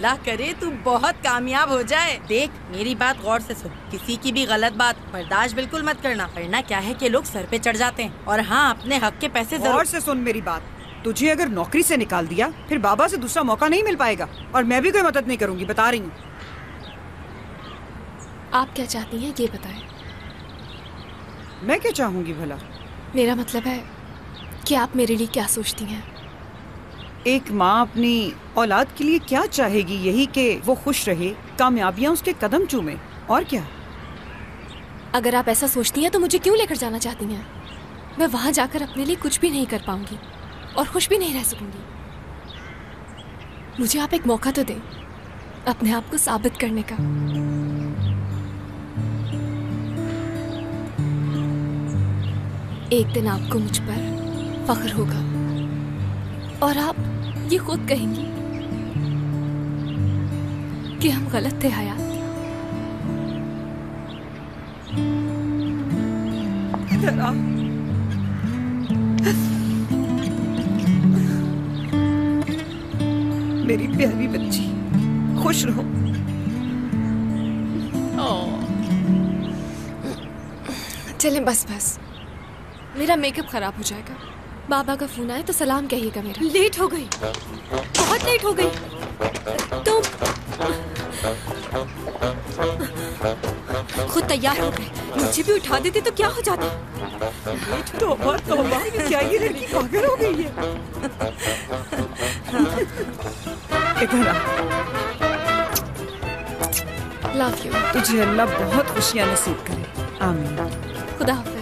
अल्लाह करे तू बहुत कामयाब हो जाए। देख मेरी बात गौर से सुन, किसी की भी गलत बात बर्दाश्त बिल्कुल मत करना, वरना क्या है कि लोग सर पे चढ़ जाते हैं। और हाँ, अपने हक के पैसे जरूर। गौर से सुन मेरी बात, तुझे अगर नौकरी से निकाल दिया फिर बाबा से दूसरा मौका नहीं मिल पाएगा, और मैं भी कोई मदद नहीं करूंगी, बता रही हूँ। आप क्या चाहती हैं ये बताएं। मैं क्या चाहूंगी भला? मेरा मतलब है कि आप मेरे लिए क्या सोचती हैं। एक माँ अपनी औलाद के लिए क्या चाहेगी? यही कि वो खुश रहे, कामयाबियाँ उसके कदम चूमे, और क्या। अगर आप ऐसा सोचती हैं तो मुझे क्यों लेकर जाना चाहती हैं? मैं वहां जाकर अपने लिए कुछ भी नहीं कर पाऊंगी और खुश भी नहीं रह सकूंगी। मुझे आप एक मौका तो दें अपने आप को साबित करने का। एक दिन आपको मुझ पर फख्र होगा और आप ये खुद कहेंगी कि हम गलत थे हयात। इधर आ। मेरी प्यारी बच्ची, खुश रहो। चलें बस बस, मेरा मेकअप खराब हो जाएगा। बाबा का फोन आए तो सलाम कहिएगा मेरा। लेट हो गई, बहुत लेट हो गई। तुम खुद तैयार हो गए, मुझे भी उठा देते तो क्या हो जाता। तौबा तौबा, क्या ये लड़की पागल हो गई है? इधर आ। Love you. तुझे अल्लाह बहुत खुशियाँ नसीब करे। आमीन। खुदा हाफ़िज़।